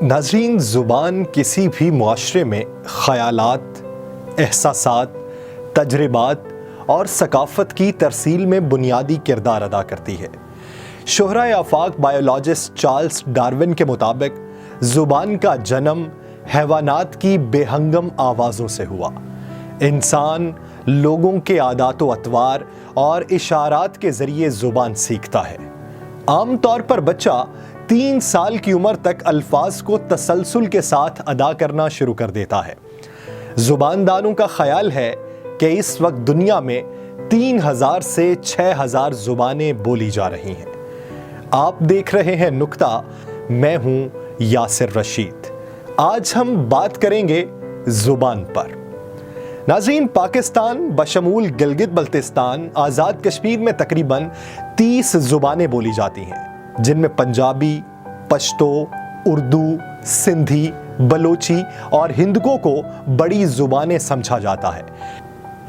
नाज़रीन, ज़ुबान किसी भी मुआशरे में ख़यालात, एहसासात, तजर्बात और सकाफ़त की तरसील में बुनियादी किरदार अदा करती है। शोहरा आफाक बायोलॉजिस्ट चार्ल्स डार्विन के मुताबिक ज़ुबान का जन्म हैवानात की बेहंगम आवाज़ों से हुआ। इंसान लोगों के आदात व अतवार और इशारात के ज़रिए ज़ुबान सीखता है। आम तौर पर बच्चा 3 साल की उम्र तक अल्फाज को तसलसल के साथ अदा करना शुरू कर देता है। ज़ुबानदानों का ख्याल है कि इस वक्त दुनिया में 3000 से 6000 ज़ुबानें बोली जा रही हैं। आप देख रहे हैं नुक्ता, मैं हूं यासिर रशीद। आज हम बात करेंगे ज़ुबान पर। नाज़रीन, पाकिस्तान बशमूल गिलगित बल्तिस्तान आज़ाद कश्मीर में तकरीबन 30 ज़ुबानें बोली जाती हैं, जिनमें पंजाबी, पश्तो, उर्दू, सिंधी, बलोची और हिंदको को बड़ी ज़ुबानें समझा जाता है।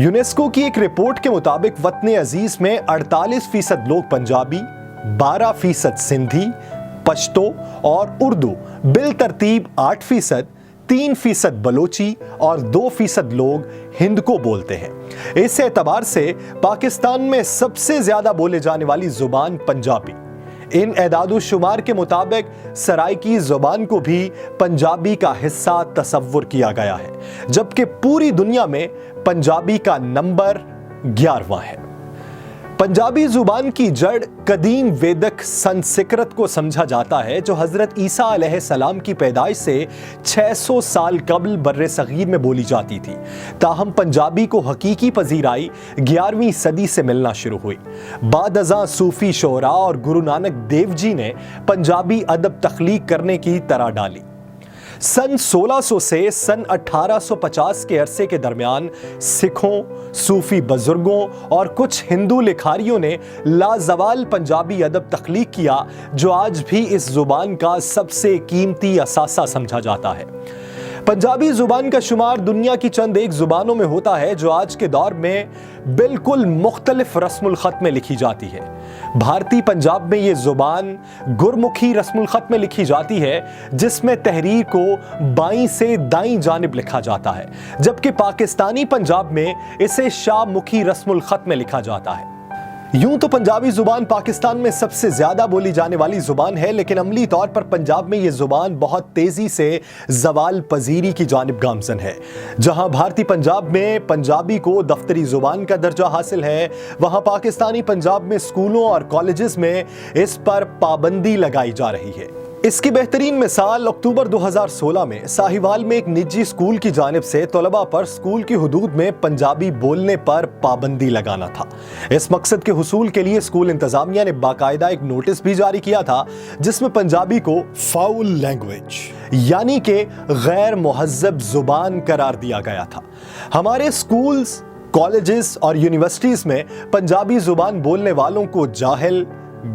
यूनेस्को की एक रिपोर्ट के मुताबिक वतन अजीज़ में 48% लोग पंजाबी, 12% सिंधी, पश्तो और उर्दू बिल तरतीब 8%, 3% बलोची और 2% लोग हिंद को बोलते हैं। इस एतबार से पाकिस्तान में सबसे ज्यादा बोले जाने वाली जुबान पंजाबी। इन एदादो शुमार के मुताबिक सराइकी जुबान को भी पंजाबी का हिस्सा तसव्वुर किया गया है, जबकि पूरी दुनिया में पंजाबी का नंबर 11वां है। पंजाबी जुबान की जड़ कदीम वेदक संस्कृत को समझा जाता है, जो हजरत ईसा अलैहिस्सलाम की पैदाइश से 600 साल कबल बर्रे सगीर में बोली जाती थी। ताहम पंजाबी को हकीकी पजीराई 11वीं सदी से मिलना शुरू हुई। बाद अज़ां सूफी शोरा और गुरु नानक देव जी ने पंजाबी अदब तख्लीक करने की तरह डाली। सन 1600 से सन 1850 के अरसे के दरमियान सिखों, सूफी बुजुर्गों और कुछ हिंदू लिखारियों ने लाजवाल पंजाबी अदब तख्लीक किया, जो आज भी इस जुबान का सबसे कीमती असासा समझा जाता है। पंजाबी जुबान का शुमार दुनिया की चंद एक जुबानों में होता है जो आज के दौर में बिल्कुल मुख्तलिफ रस्मुल खत में लिखी जाती है। भारतीय पंजाब में ये जुबान गुरमुखी रस्मुल खत में लिखी जाती है, जिसमें तहरीर को बाईं से दाईं जानिब लिखा जाता है, जबकि पाकिस्तानी पंजाब में इसे शाहमुखी रस्मुल खत में लिखा जाता है। यूं तो पंजाबी जुबान पाकिस्तान में सबसे ज्यादा बोली जाने वाली जुबान है, लेकिन अमली तौर पर पंजाब में ये जुबान बहुत तेजी से ज़वाल पजीरी की जानिब गामज़न है। जहां भारतीय पंजाब में पंजाबी को दफ्तरी जुबान का दर्जा हासिल है, वहां पाकिस्तानी पंजाब में स्कूलों और कॉलेजेस में इस पर पाबंदी लगाई जा रही है। इसकी बेहतरीन मिसाल अक्टूबर 2016 में साहिवाल में एक निजी स्कूल की जानिब से तलबा पर स्कूल की हुदूद में पंजाबी बोलने पर पाबंदी लगाना था। इस मकसद के हुसूल के लिए स्कूल इंतजामिया ने बाकायदा एक नोटिस भी जारी किया था, जिसमें पंजाबी को फाउल लैंग्वेज यानी कि गैर मुहज्जब जुबान करार दिया गया था। हमारे स्कूल्स, कॉलेजेस और यूनिवर्सिटीज में पंजाबी जुबान बोलने वालों को जाहिल,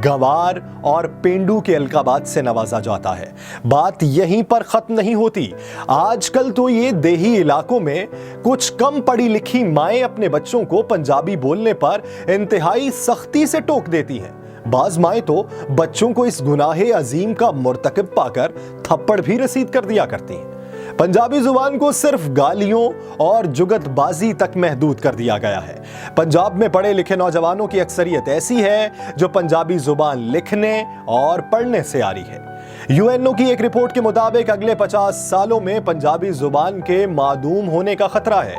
गंवार और पेंडू के अलकाबात से नवाजा जाता है। बात यहीं पर खत्म नहीं होती। आजकल तो ये देही इलाकों में कुछ कम पढ़ी लिखी माएं अपने बच्चों को पंजाबी बोलने पर इंतहाई सख्ती से टोक देती हैं। बाज माएं तो बच्चों को इस गुनाहे अजीम का मुर्तकिब पाकर थप्पड़ भी रसीद कर दिया करती हैं। पंजाबी जुबान को सिर्फ गालियों और जुगतबाजी तक महदूद कर दिया गया है। पंजाब में पढ़े लिखे नौजवानों की अक्सरियत ऐसी है जो पंजाबी जुबान लिखने और पढ़ने से आ रही है। यूएनओ की एक रिपोर्ट के मुताबिक अगले 50 सालों में पंजाबी जुबान के मादूम होने का खतरा है।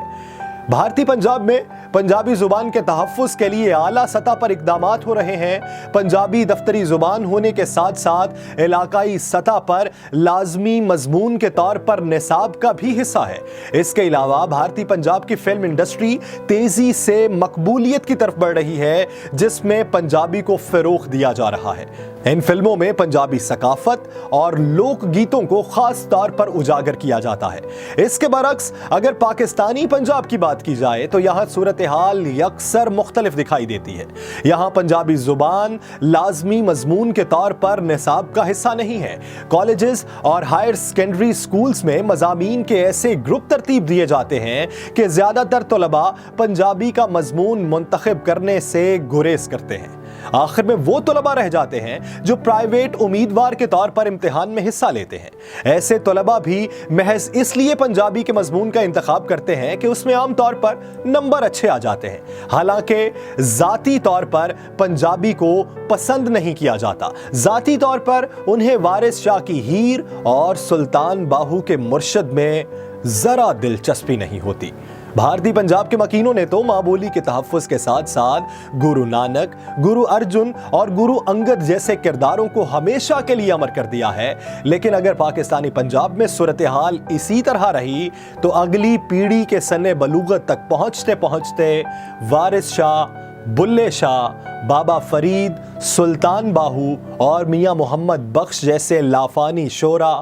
भारतीय पंजाब में पंजाबी जुबान के तहफ़्फ़ुज़ के लिए आला सतह पर इक़दामात हो रहे हैं। पंजाबी दफ्तरी जुबान होने के साथ साथ इलाकाई सतह पर लाजमी मजमून के तौर पर निसाब का भी हिस्सा है। इसके अलावा भारतीय पंजाब की फिल्म इंडस्ट्री तेजी से मकबूलियत की तरफ बढ़ रही है, जिसमें पंजाबी को फ़रोग़ दिया जा रहा है। इन फिल्मों में पंजाबी सकाफत और लोक गीतों को खास तौर पर उजागर किया जाता है। इसके बरक्स अगर पाकिस्तानी पंजाब की बात की जाए तो यहाँ सूरत हाल यकसर मुख्तलिफ दिखाई देती है। यहाँ पंजाबी जुबान लाजमी मजमून के तौर पर निसाब का हिस्सा नहीं है। कॉलेजेस और हायर सेकेंडरी स्कूल्स में मज़ामीन के ऐसे ग्रुप तरतीब दिए जाते हैं कि ज़्यादातर तलबा पंजाबी का मजमून मुंतखब करने से गुरेज करते हैं। आखिर में वो तलबा रह जाते हैं जो प्राइवेट उम्मीदवार के तौर पर इम्तिहान में हिस्सा लेते हैं। ऐसे तलबा भी महज इसलिए पंजाबी के मजमून का इंतखाब करते हैं कि उसमें आम तौर पर नंबर अच्छे आ जाते हैं, हालांकि जाती तौर पर पंजाबी को पसंद नहीं किया जाता। जाती तौर पर उन्हें वारिस शाह की हीर और सुल्तान बाहू के मुर्शद में जरा दिलचस्पी नहीं होती। भारतीय पंजाब के मकीनों ने तो माँ बोली के तहफ़्फ़ुज़ के साथ साथ गुरु नानक, गुरु अर्जुन और गुरु अंगद जैसे किरदारों को हमेशा के लिए अमर कर दिया है। लेकिन अगर पाकिस्तानी पंजाब में सूरत हाल इसी तरह रही तो अगली पीढ़ी के सने बलूगत तक पहुँचते पहुँचते वारिस शाह, बुल्ले शाह, बाबा फरीद, सुल्तान बाहू और मियाँ मोहम्मद बख्श जैसे लाफानी शोरा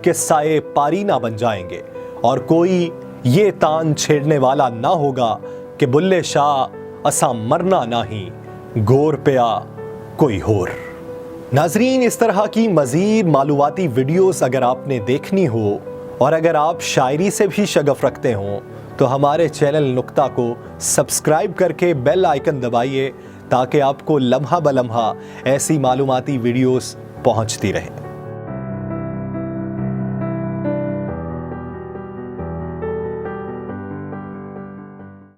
किस्साए पारीना बन जाएंगे और कोई ये तान छेड़ने वाला ना होगा कि बुल्ले शाह असा मरना नहीं गोर पिया कोई होर। नाजरीन, इस तरह की मज़ीद मालूमाती वीडियोस अगर आपने देखनी हो और अगर आप शायरी से भी शगफ रखते हों तो हमारे चैनल नुक्ता को सब्सक्राइब करके बेल आइकन दबाइए ताकि आपको लम्हा बलम्हा ऐसी मालूमाती वीडियोस पहुंचती रहें।